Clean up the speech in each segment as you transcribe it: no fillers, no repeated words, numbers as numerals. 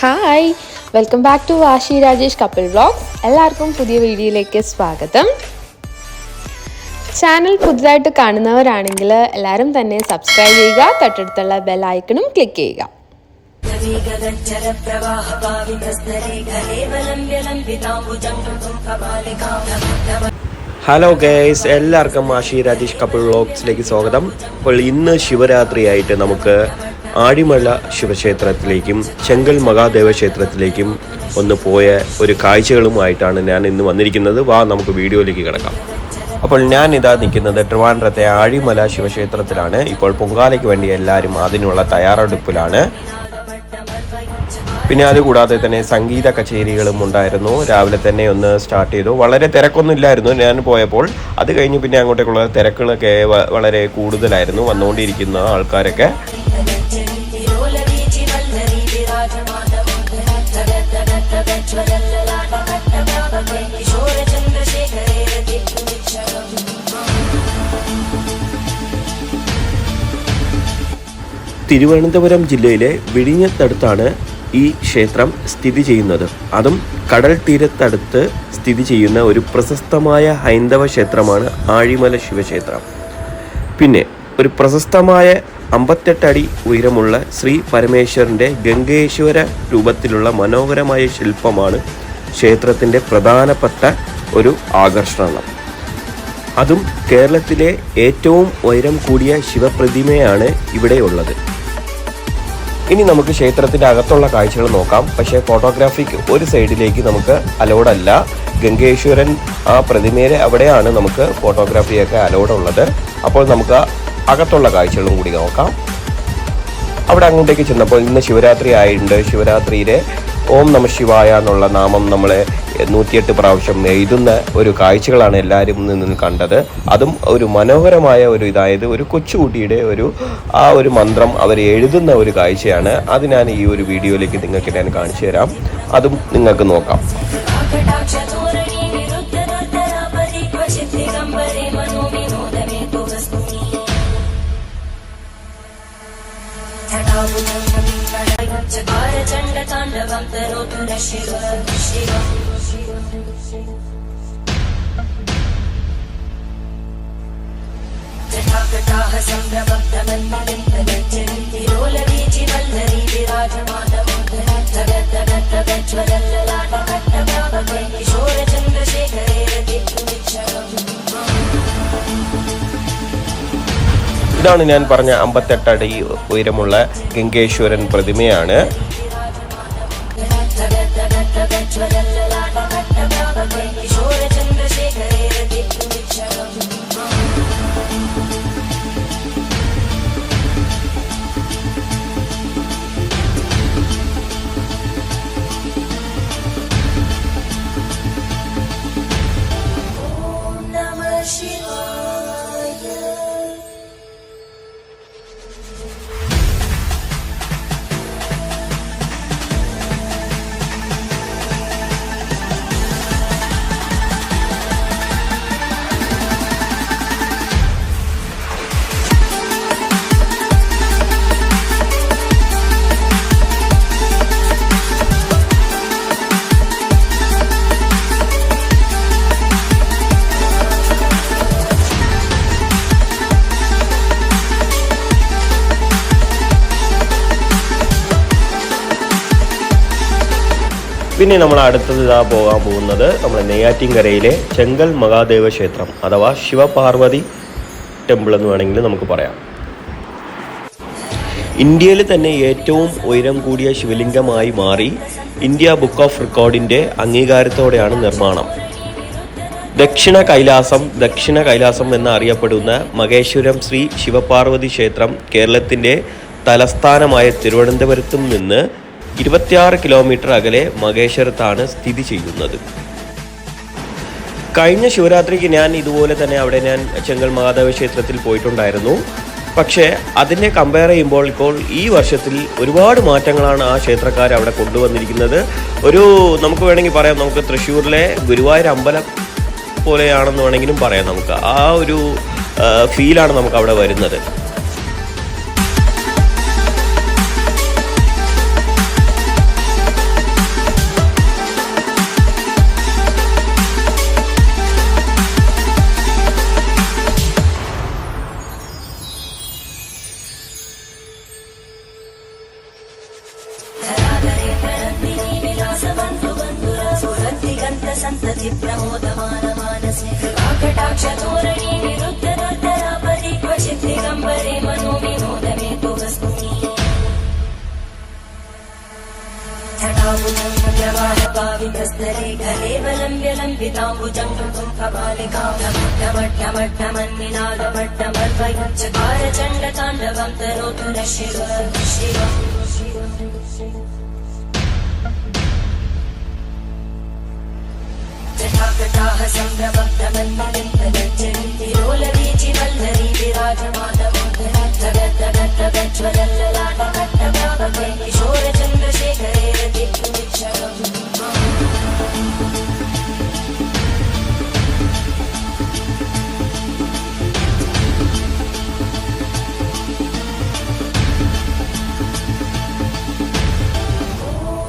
Hi, welcome back to Vashi Rajesh couple vlogs. എല്ലാവർക്കും പുതിയ വീഡിയോയിലേക്ക് സ്വാഗതം. ചാനൽ പുതുതായിട്ട് കാണുന്നവരാണെങ്കിൽ എല്ലാവരും തന്നെ സബ്സ്ക്രൈബ് ചെയ്യുക, തൊട്ടടുത്തുള്ള ബെൽ ഐക്കണും ക്ലിക്ക് ചെയ്യുക. ഹലോ ഗൈസ്, എല്ലാവർക്കും വാഷി രാജേഷ് കപ്പിൾ വ്ളോഗ്സിലേക്ക് സ്വാഗതം. അപ്പോൾ ഇന്ന് ശിവരാത്രിയായിട്ട് നമുക്ക് ആഴിമല ശിവക്ഷേത്രത്തിലേക്കും ചെങ്കൽ മഹാദേവ ക്ഷേത്രത്തിലേക്കും ഒന്ന് പോയ ഒരു കാഴ്ചകളുമായിട്ടാണ് ഞാൻ ഇന്ന് വന്നിരിക്കുന്നത്. നമുക്ക് വീഡിയോയിലേക്ക് കിടക്കാം. അപ്പോൾ ഞാൻ ഇതാ നിൽക്കുന്നത് ട്രിവാൻഡ്രത്തെ ആഴിമല ശിവക്ഷേത്രത്തിലാണ്. ഇപ്പോൾ പൊങ്കാലയ്ക്ക് വേണ്ടി എല്ലാവരും അതിനുള്ള തയ്യാറെടുപ്പിലാണ്. പിന്നെ അതുകൂടാതെ തന്നെ സംഗീത കച്ചേരികളും ഉണ്ടായിരുന്നു. രാവിലെ തന്നെ ഒന്ന് സ്റ്റാർട്ട് ചെയ്തു. വളരെ തിരക്കൊന്നും ഇല്ലായിരുന്നു ഞാൻ പോയപ്പോൾ. അത് കഴിഞ്ഞ് പിന്നെ അങ്ങോട്ടേക്കുള്ള തിരക്കുകളൊക്കെ വളരെ കൂടുതലായിരുന്നു. വന്നുകൊണ്ടിരിക്കുന്ന ആൾക്കാരൊക്കെ തിരുവനന്തപുരം ജില്ലയിലെ വിഴിഞ്ഞത്തടുത്താണ് ഈ ക്ഷേത്രം സ്ഥിതി ചെയ്യുന്നത്. അതും കടൽ തീരത്തടുത്ത് സ്ഥിതി ചെയ്യുന്ന ഒരു പ്രശസ്തമായ ഹൈന്ദവ ക്ഷേത്രമാണ് ആഴിമല ശിവക്ഷേത്രം. പിന്നെ ഒരു പ്രശസ്തമായ 58 അടി ഉയരമുള്ള ശ്രീ പരമേശ്വരൻ്റെ ഗംഗേശ്വര രൂപത്തിലുള്ള മനോഹരമായ ശില്പമാണ് ക്ഷേത്രത്തിൻ്റെ പ്രധാനപ്പെട്ട ഒരു ആകർഷണം. അതും കേരളത്തിലെ ഏറ്റവും ഉയരം കൂടിയ ശിവപ്രതിമയാണ് ഇവിടെയുള്ളത്. ഇനി നമുക്ക് ക്ഷേത്രത്തിൻ്റെ അകത്തുള്ള കാഴ്ചകൾ നോക്കാം. പക്ഷേ ഫോട്ടോഗ്രാഫിക്ക് ഒരു സൈഡിലേക്ക് നമുക്ക് അലൗഡ് അല്ല. ഗംഗേശ്വരൻ ആ പ്രതിമയുടെ അവിടെയാണ് നമുക്ക് ഫോട്ടോഗ്രാഫിയൊക്കെ അലൗഡ് ഉള്ളത്. അപ്പോൾ നമുക്ക് അകത്തുള്ള കാഴ്ചകളും കൂടി നോക്കാം. അവിടെ അങ്ങോട്ടേക്ക് ചെന്നപ്പോൾ ഇന്ന് ശിവരാത്രി ആയിട്ടുണ്ട്. ശിവരാത്രിയിലെ ഓം നമ ശിവായ എന്നുള്ള നാമം നമ്മളെ 108 പ്രാവശ്യം എഴുതുന്ന ഒരു കാഴ്ചകളാണ് എല്ലാവരും നിന്ന് കണ്ടത്. അതും ഒരു മനോഹരമായ ഒരു കൊച്ചുകുട്ടിയുടെ ഒരു മന്ത്രം അവർ എഴുതുന്ന ഒരു കാഴ്ചയാണ്. അത് ഞാൻ ഈ ഒരു വീഡിയോയിലേക്ക് നിങ്ങൾക്ക് ഞാൻ കാണിച്ചു തരാം. അതും നിങ്ങൾക്ക് നോക്കാം. ചണ്ഡതാണ്ഡവം തരോതു ശിവ ശിവ ജടാകടാഹ സംഭ്രമബ്ധമന്മദിന്തഗച്ഛന്തി ലോലവീചി വല്ലരി വിരാജമാനമോദനം തഗതഗതഗതജ്വലല്ലലാടകട്ടഭാവകൈ കിശോരചന്ദ്രശേഖരേ രതിക്ഷണം. ഇതാണ് ഞാൻ പറഞ്ഞ 58 അടി ഉയരമുള്ള ഗംഗേശ്വരൻ പ്രതിമയാണ്. പിന്നെ നമ്മൾ അടുത്തത് പോകാൻ പോകുന്നത് നമ്മുടെ നെയ്യാറ്റിൻകരയിലെ ചെങ്കൽ മഹാദേവ ക്ഷേത്രം അഥവാ ശിവപാർവതി ടെമ്പിൾ എന്ന് വേണമെങ്കിൽ നമുക്ക് പറയാം. ഇന്ത്യയിൽ തന്നെ ഏറ്റവും ഉയരം കൂടിയ ശിവലിംഗമായി മാറി ഇന്ത്യ ബുക്ക് ഓഫ് റെക്കോർഡിൻ്റെ അംഗീകാരത്തോടെയാണ് നിർമ്മാണം. ദക്ഷിണ കൈലാസം എന്നറിയപ്പെടുന്ന മഹേശ്വരം ശ്രീ ശിവപാർവതി ക്ഷേത്രം കേരളത്തിൻ്റെ തലസ്ഥാനമായ തിരുവനന്തപുരത്തും നിന്ന് 26 കിലോമീറ്റർ അകലെ മഹേശ്വരത്താണ് സ്ഥിതി ചെയ്യുന്നത്. കഴിഞ്ഞ ശിവരാത്രിക്ക് ഞാൻ ഇതുപോലെ തന്നെ അവിടെ ഞാൻ ചെങ്കൽ മഹാദേവ ക്ഷേത്രത്തിൽ പോയിട്ടുണ്ടായിരുന്നു. പക്ഷേ അതിനെ കമ്പയർ ചെയ്യുമ്പോൾ ഇപ്പോൾ ഈ വർഷത്തിൽ ഒരുപാട് മാറ്റങ്ങളാണ് ആ ക്ഷേത്രക്കാർ അവിടെ കൊണ്ടുവന്നിരിക്കുന്നത്. നമുക്ക് വേണമെങ്കിൽ പറയാം, നമുക്ക് തൃശ്ശൂരിലെ ഗുരുവായൂർ അമ്പലം പോലെയാണെന്ന് വേണമെങ്കിലും പറയാം. നമുക്ക് ആ ഒരു ഫീലാണ് നമുക്ക് അവിടെ വരുന്നത്. सन्तति प्रमोदमान मानसे कृपाकटाक्षतोरणी विरुद्ध दुर्धरापदि क्वचित् दिगम्बरे मनो विनोदमे तु वस्तुनि प्रवाहपावितस्तरे कलेवलम्ब्यलम्बिताम्बुजं कृतं कपालिकामट्टमट्टमट्टमन्निनादमट्टमर्वयुच्चकार चण्डताण्डवं तरोतु न शिव शिव जटाकटाः सम्भ्रमब्धमन्निलिम्पगच्छन्ति विरोलवीचि वल्लरी विराजमानमोदरद्धगद्धगद्धगज्ज्वलल्ललाटकट्टव्यापके किशोरचन्द्रशेखरे रतिर्भुविच्छगम्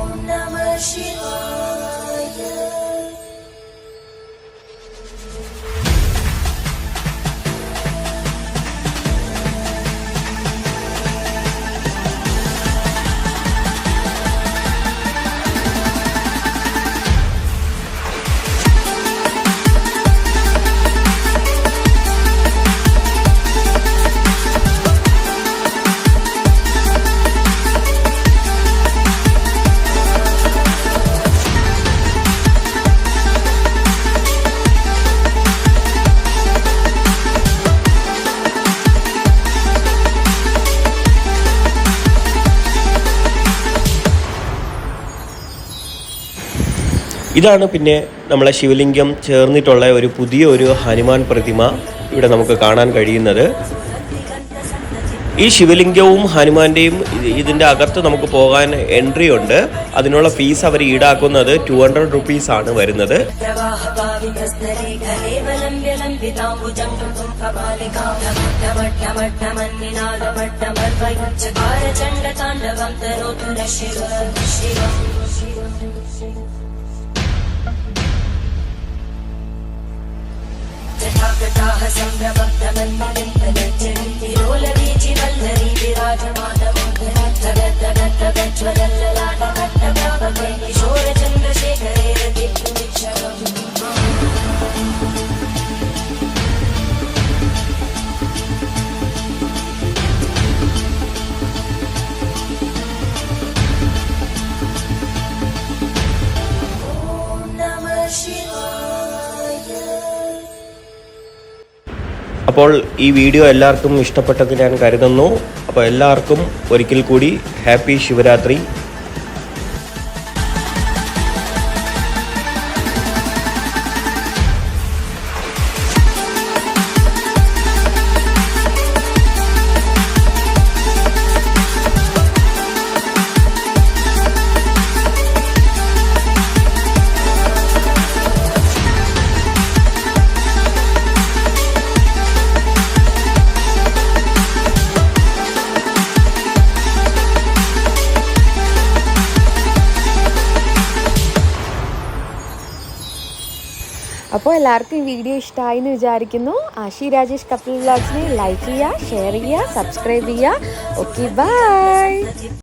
ॐ नमः शिवाय ഇതാണ് പിന്നെ നമ്മളെ ശിവലിംഗം ചേർന്നിട്ടുള്ള ഒരു പുതിയ ഒരു ഹനുമാൻ പ്രതിമ ഇവിടെ നമുക്ക് കാണാൻ കഴിയുന്നത്. ഈ ശിവലിംഗവും ഹനുമാന്റെയും ഇതിൻ്റെ അകത്ത് നമുക്ക് പോകാൻ എൻട്രി ഉണ്ട്. അതിനുള്ള ഫീസ് അവർ ഈടാക്കുന്നത് 200 rupees ആണ് വരുന്നത്. जटाकटाः सम्भ्रमब्धमन्निलिम्पगच्छन्ति विरोलवीचि वल्लरी विराजमानमोदरद्धगद्धगद्धगज्ज्वलल्ललाटकट्टव्यापके किशोरचन्द्रशेखरे रतिर्भुविच्छगम् ॐ नमः शिवाय അപ്പോൾ ഈ വീഡിയോ എല്ലാവർക്കും ഇഷ്ടപ്പെട്ടെന്ന് ഞാൻ കരുതുന്നു. അപ്പോൾ എല്ലാവർക്കും ഒരിക്കൽ കൂടി ഹാപ്പി ശിവരാത്രി. അപ്പോൾ എല്ലാവർക്കും ഈ വീഡിയോ ഇഷ്ടമായി എന്ന് വിചാരിക്കുന്നു. ആശി രാജേഷ് കപ്പിൾ വ്ലോഗ്സിനെ ലൈക്ക് ചെയ്യുക, ഷെയർ ചെയ്യുക, സബ്സ്ക്രൈബ് ചെയ്യുക. Okay, by.